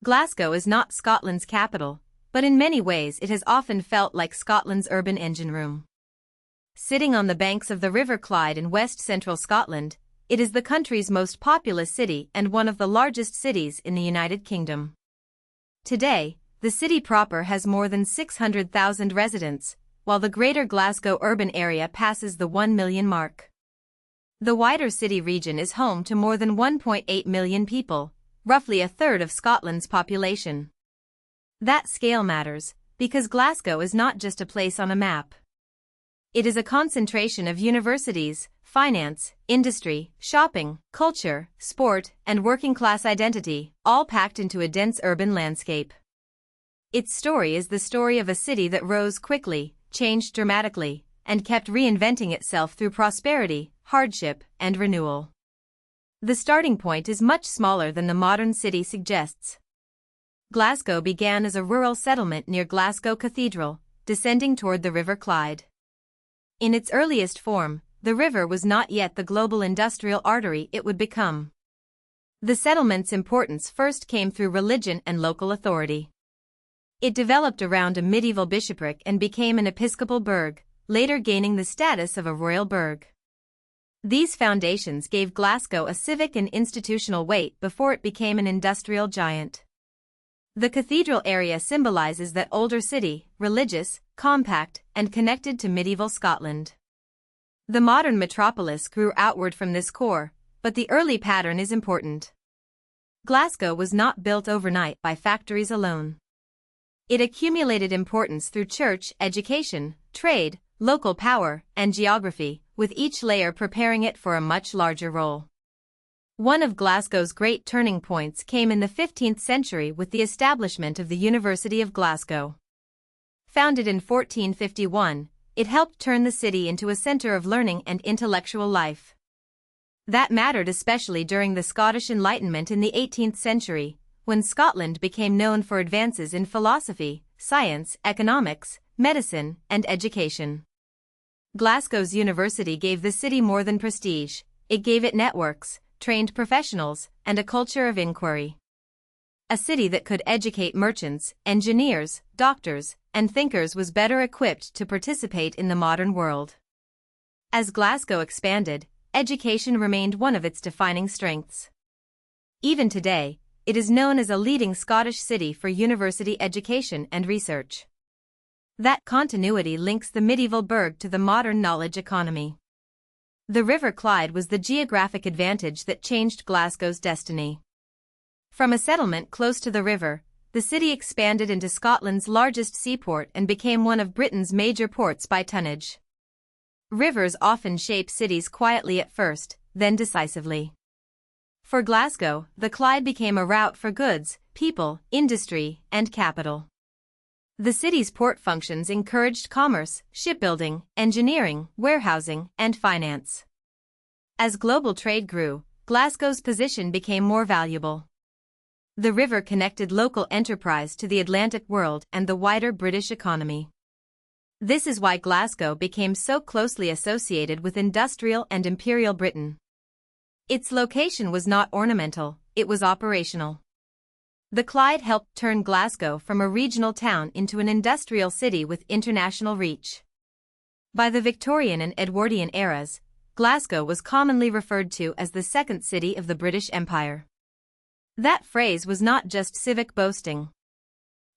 Glasgow is not Scotland's capital, but in many ways it has often felt like Scotland's urban engine room. Sitting on the banks of the River Clyde in west-central Scotland, it is the country's most populous city and one of the largest cities in the United Kingdom. Today, the city proper has more than 600,000 residents, while the Greater Glasgow urban area passes the 1 million mark. The wider city region is home to more than 1.8 million people, roughly a third of Scotland's population. That scale matters, because Glasgow is not just a place on a map. It is a concentration of universities, finance, industry, shopping, culture, sport, and working-class identity, all packed into a dense urban landscape. Its story is the story of a city that rose quickly, changed dramatically, and kept reinventing itself through prosperity, hardship, and renewal. The starting point is much smaller than the modern city suggests. Glasgow began as a rural settlement near Glasgow Cathedral, descending toward the River Clyde. In its earliest form, the river was not yet the global industrial artery it would become. The settlement's importance first came through religion and local authority. It developed around a medieval bishopric and became an episcopal burgh, later gaining the status of a royal burgh. These foundations gave Glasgow a civic and institutional weight before it became an industrial giant. The cathedral area symbolizes that older city, religious, compact, and connected to medieval Scotland. The modern metropolis grew outward from this core, but the early pattern is important. Glasgow was not built overnight by factories alone. It accumulated importance through church, education, trade, local power, and geography, with each layer preparing it for a much larger role. One of Glasgow's great turning points came in the 15th century with the establishment of the University of Glasgow. Founded in 1451, it helped turn the city into a centre of learning and intellectual life. That mattered especially during the Scottish Enlightenment in the 18th century, when Scotland became known for advances in philosophy, science, economics, medicine, and education. Glasgow's university gave the city more than prestige, it gave it networks, trained professionals, and a culture of inquiry. A city that could educate merchants, engineers, doctors, and thinkers was better equipped to participate in the modern world. As Glasgow expanded, education remained one of its defining strengths. Even today, it is known as a leading Scottish city for university education and research. That continuity links the medieval burgh to the modern knowledge economy. The River Clyde was the geographic advantage that changed Glasgow's destiny. From a settlement close to the river, the city expanded into Scotland's largest seaport and became one of Britain's major ports by tonnage. Rivers often shape cities quietly at first, then decisively. For Glasgow, the Clyde became a route for goods, people, industry, and capital. The city's port functions encouraged commerce, shipbuilding, engineering, warehousing, and finance. As global trade grew, Glasgow's position became more valuable. The river connected local enterprise to the Atlantic world and the wider British economy. This is why Glasgow became so closely associated with industrial and imperial Britain. Its location was not ornamental, it was operational. The Clyde helped turn Glasgow from a regional town into an industrial city with international reach. By the Victorian and Edwardian eras, Glasgow was commonly referred to as the second city of the British Empire. That phrase was not just civic boasting.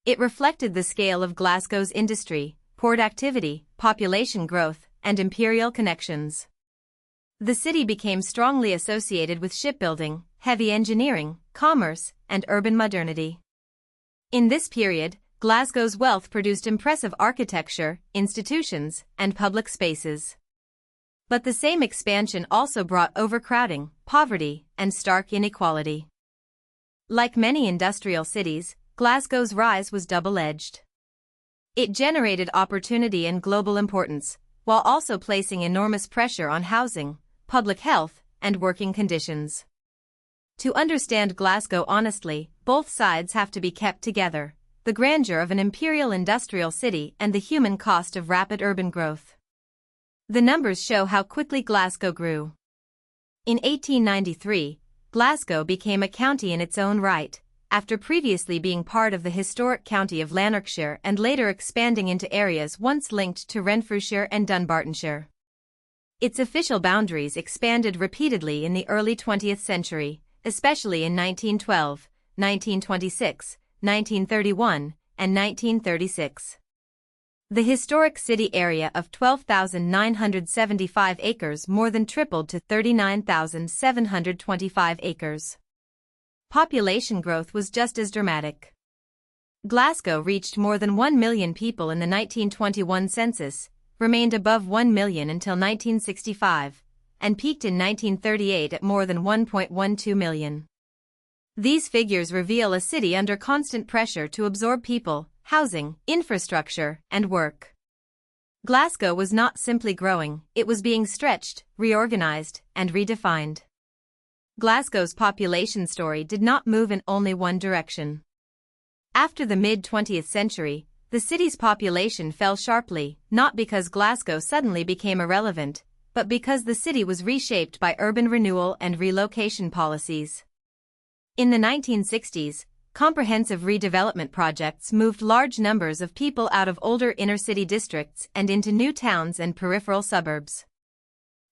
It reflected the scale of Glasgow's industry, port activity, population growth, and imperial connections. The city became strongly associated with shipbuilding, heavy engineering, commerce, and urban modernity. In this period, Glasgow's wealth produced impressive architecture, institutions, and public spaces. But the same expansion also brought overcrowding, poverty, and stark inequality. Like many industrial cities, Glasgow's rise was double-edged. It generated opportunity and global importance, while also placing enormous pressure on housing, public health, and working conditions. To understand Glasgow honestly, both sides have to be kept together: the grandeur of an imperial industrial city and the human cost of rapid urban growth. The numbers show how quickly Glasgow grew. In 1893, Glasgow became a county in its own right, after previously being part of the historic county of Lanarkshire and later expanding into areas once linked to Renfrewshire and Dunbartonshire. Its official boundaries expanded repeatedly in the early 20th century, especially in 1912, 1926, 1931, and 1936. The historic city area of 12,975 acres more than tripled to 39,725 acres. Population growth was just as dramatic. Glasgow reached more than 1 million people in the 1921 census, remained above 1 million until 1965, and peaked in 1938 at more than 1.12 million. These figures reveal a city under constant pressure to absorb people, housing, infrastructure, and work. Glasgow was not simply growing, it was being stretched, reorganized, and redefined. Glasgow's population story did not move in only one direction. After the mid-20th century, the city's population fell sharply, not because Glasgow suddenly became irrelevant, but because the city was reshaped by urban renewal and relocation policies. In the 1960s, comprehensive redevelopment projects moved large numbers of people out of older inner-city districts and into new towns and peripheral suburbs.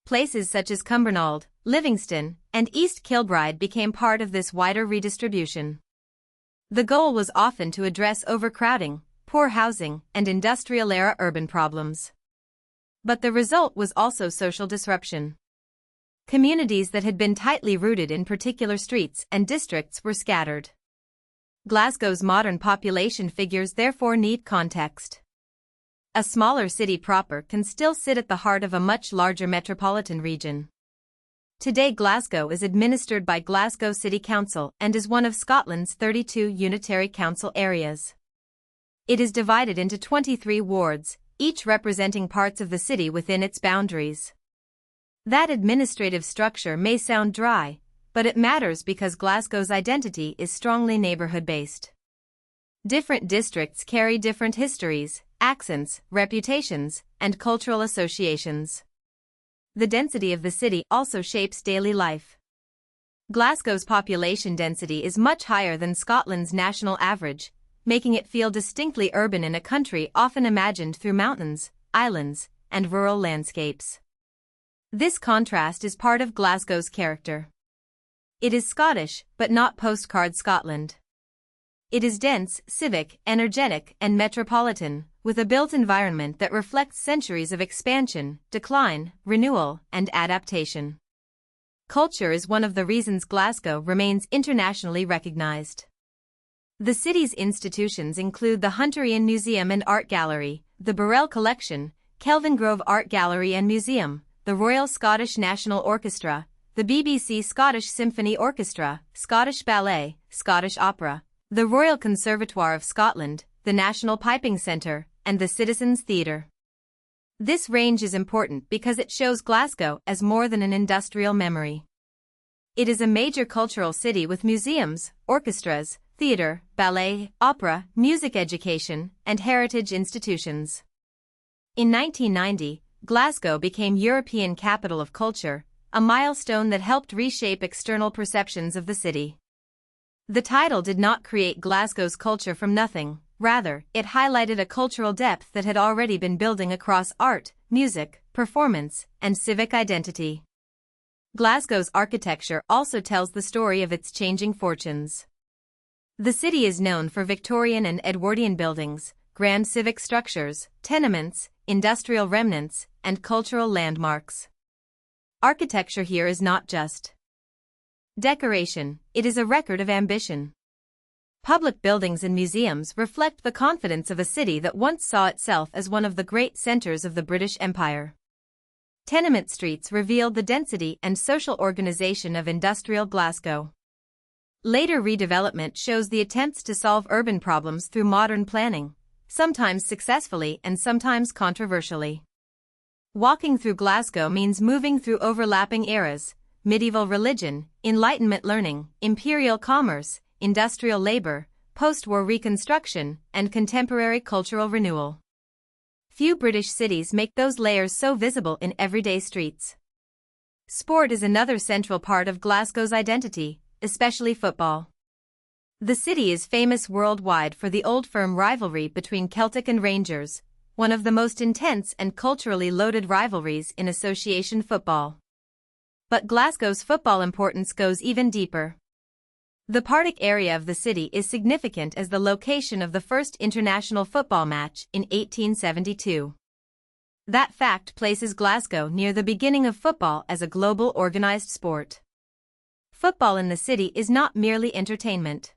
Places such as Cumbernauld, Livingston, and East Kilbride became part of this wider redistribution. The goal was often to address overcrowding, poor housing, and industrial-era urban problems. But the result was also social disruption. Communities that had been tightly rooted in particular streets and districts were scattered. Glasgow's modern population figures therefore need context. A smaller city proper can still sit at the heart of a much larger metropolitan region. Today Glasgow is administered by Glasgow City Council and is one of Scotland's 32 unitary council areas. It is divided into 23 wards, each representing parts of the city within its boundaries. That administrative structure may sound dry, but it matters because Glasgow's identity is strongly neighborhood-based. Different districts carry different histories, accents, reputations, and cultural associations. The density of the city also shapes daily life. Glasgow's population density is much higher than Scotland's national average, making it feel distinctly urban in a country often imagined through mountains, islands, and rural landscapes. This contrast is part of Glasgow's character. It is Scottish, but not postcard Scotland. It is dense, civic, energetic, and metropolitan, with a built environment that reflects centuries of expansion, decline, renewal, and adaptation. Culture is one of the reasons Glasgow remains internationally recognized. The city's institutions include the Hunterian Museum and Art Gallery, the Burrell Collection, Kelvingrove Art Gallery and Museum, the Royal Scottish National Orchestra, the BBC Scottish Symphony Orchestra, Scottish Ballet, Scottish Opera, the Royal Conservatoire of Scotland, the National Piping Centre, and the Citizens' Theatre. This range is important because it shows Glasgow as more than an industrial memory. It is a major cultural city with museums, orchestras, theatre, ballet, opera, music education, and heritage institutions. In 1990, Glasgow became European Capital of Culture, a milestone that helped reshape external perceptions of the city. The title did not create Glasgow's culture from nothing, rather, it highlighted a cultural depth that had already been building across art, music, performance, and civic identity. Glasgow's architecture also tells the story of its changing fortunes. The city is known for Victorian and Edwardian buildings, grand civic structures, tenements, industrial remnants, and cultural landmarks. Architecture here is not just decoration, it is a record of ambition. Public buildings and museums reflect the confidence of a city that once saw itself as one of the great centers of the British Empire. Tenement streets revealed the density and social organization of industrial Glasgow. Later redevelopment shows the attempts to solve urban problems through modern planning, sometimes successfully and sometimes controversially. Walking through Glasgow means moving through overlapping eras: medieval religion, Enlightenment learning, imperial commerce, industrial labor, post-war reconstruction, and contemporary cultural renewal. Few British cities make those layers so visible in everyday streets. Sport is another central part of Glasgow's identity, especially football. The city is famous worldwide for the old firm rivalry between Celtic and Rangers, one of the most intense and culturally loaded rivalries in association football. But Glasgow's football importance goes even deeper. The Partick area of the city is significant as the location of the first international football match in 1872. That fact places Glasgow near the beginning of football as a global organized sport. Football in the city is not merely entertainment.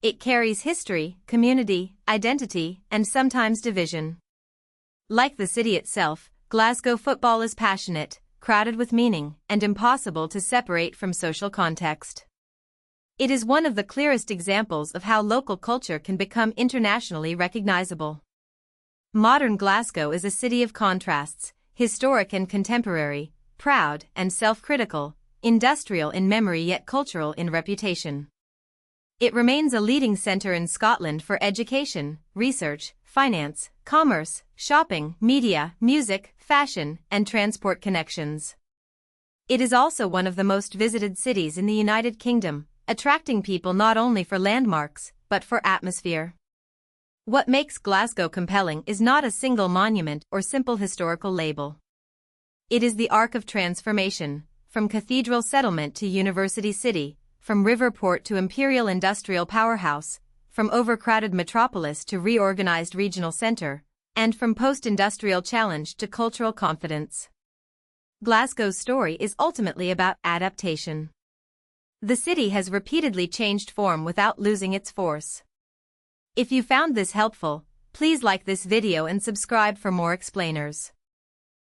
It carries history, community, identity, and sometimes division. Like the city itself, Glasgow football is passionate, crowded with meaning, and impossible to separate from social context. It is one of the clearest examples of how local culture can become internationally recognizable. Modern Glasgow is a city of contrasts, historic and contemporary, proud and self-critical, industrial in memory yet cultural in reputation. It remains a leading center in Scotland for education, research, finance, commerce, shopping, media, music, fashion, and transport connections. It is also one of the most visited cities in the United Kingdom, attracting people not only for landmarks, but for atmosphere. What makes Glasgow compelling is not a single monument or simple historical label. It is the arc of transformation, from cathedral settlement to university city, from river port to imperial industrial powerhouse, from overcrowded metropolis to reorganized regional center, and from post-industrial challenge to cultural confidence. Glasgow's story is ultimately about adaptation. The city has repeatedly changed form without losing its force. If you found this helpful, please like this video and subscribe for more explainers.